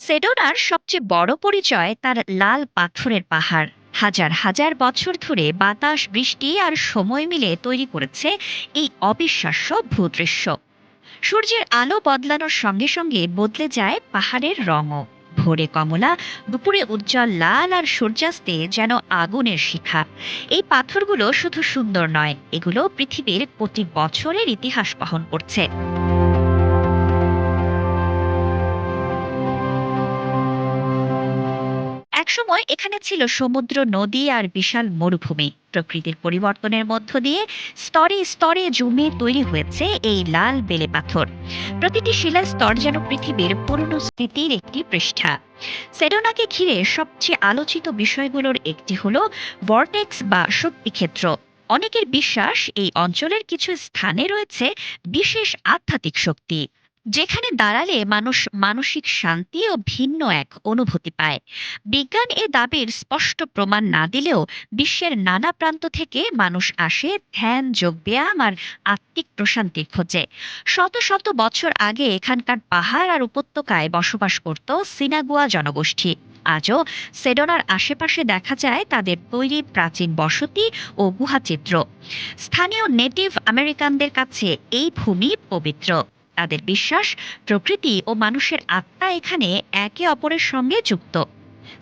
সেডোনার সবচেয়ে বড় পরিচয় তার লাল পাথরের পাহাড়। হাজার হাজার বছর ধরে বাতাস, বৃষ্টি আর সময় মিলে তৈরি করেছে এই অবিশ্বাস্য ভূদৃশ্য। সূর্যের আলো বদলানোর সঙ্গে সঙ্গে বদলে যায় পাহাড়ের রঙও। ভোরে কমলা, দুপুরে উজ্জ্বল লাল, আর সূর্যাস্তে যেন আগুনের শিখা। এই পাথরগুলো শুধু সুন্দর নয়, এগুলো পৃথিবীর কোটি বছরের ইতিহাস বহন করছে। একসময় এখানে ছিল সমুদ্র, নদী আর বিশাল মরুভূমি। প্রকৃতির পরিবর্তনের মধ্য দিয়ে স্তরে স্তরে জমে তৈরি হয়েছে এই লাল বেলে পাথর। প্রতিটি শিলা স্তর যেন পৃথিবীর পুরনো স্মৃতির একটি পৃষ্ঠা। সেডোনাকে ঘিরে সবচেয়ে আলোচিত বিষয়গুলোর একটি হলো ভর্টেক্স বা শক্তিক্ষেত্র। অনেকের বিশ্বাস এই অঞ্চলের কিছু স্থানে রয়েছে বিশেষ আধ্যাত্মিক শক্তি, যেখানে দাঁড়ালে মানুষ মানসিক শান্তি ও ভিন্ন এক অনুভূতি পায়। বিজ্ঞান এ দাবির স্পষ্ট প্রমাণ না দিলেও বিশ্বের নানা প্রান্ত থেকে মানুষ আসে ধ্যান, যোগব্যায়াম আর আত্মিক প্রশান্তির খোঁজে। শত শত বছর আগে এখানকার পাহাড় আর উপত্যকায় বসবাস করত সিনাগুয়া জনগোষ্ঠী। আজও সেডোনার আশেপাশে দেখা যায় তাদের তৈরি প্রাচীন বসতি ও গুহাচিত্র। স্থানীয় নেটিভ আমেরিকানদের কাছে এই ভূমি পবিত্র। তাদের বিশ্বাস, প্রকৃতি ও মানুষের আত্মা এখানে একে অপরের সঙ্গে যুক্ত।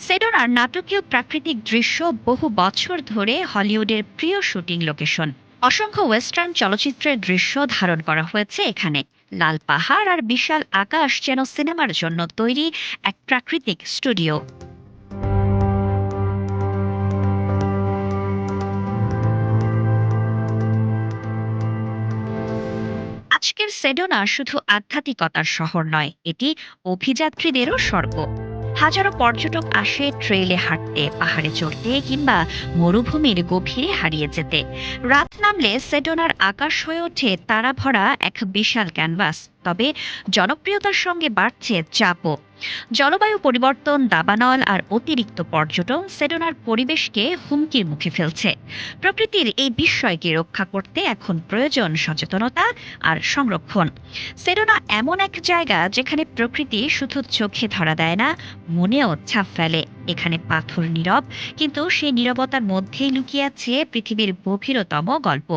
সেডোনার নাটকীয় প্রাকৃতিক দৃশ্য বহু বছর ধরে হলিউডের প্রিয় শুটিং লোকেশন। অসংখ্য ওয়েস্টার্ন চলচ্চিত্রের দৃশ্য ধারণ করা হয়েছে এখানে। লাল পাহাড় আর বিশাল আকাশ যেন সিনেমার জন্য তৈরি এক প্রাকৃতিক স্টুডিও। আজকের সেডোনা শুধু আধ্যাত্মিকতার শহর নয়, এটি অভিযাত্রীদেরও স্বর্গ। হাজারো পর্যটক আসে ট্রেইলে হাঁটতে, পাহাড়ে চড়তে কিংবা মরুভূমির গভীরে হারিয়ে যেতে। রাত নামলে সেডোনার আকাশ হয়ে ওঠে তারা ভরা এক বিশাল ক্যানভাস। তবে জনপ্রিয়তার সঙ্গে বাড়ছে চাপও। জলবায়ু পরিবর্তন, দাবানল আর অতিরিক্ত পর্যটন সেডোনার পরিবেশকে হুমকির মুখে ফেলছে। প্রকৃতির এই বিস্ময়কে রক্ষা করতে এখন প্রয়োজন সচেতনতা আর সংরক্ষণ। সেডোনা এমন এক জায়গা যেখানে প্রকৃতি শুধু চোখে ধরা দেয় না, মনেও ছাপ ফেলে। এখানে পাথর নীরব, কিন্তু সেই নীরবতার মধ্যেই লুকিয়ে আছে পৃথিবীর গভীরতম গল্প।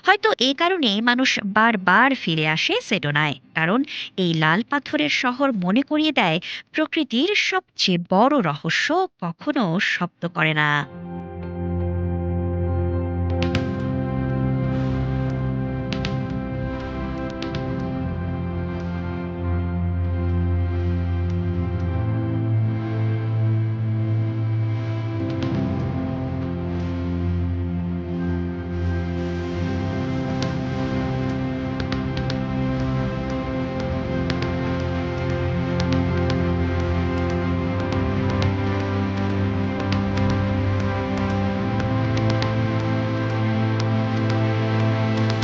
হয়তো এই কারণেই মানুষ বারবার ফিরে আসে সেডোনায়, কারণ এই লাল পাথরের শহর মনে করিয়ে দেয় প্রকৃতির সবচেয়ে বড় রহস্য কখনো শব্দ করে না।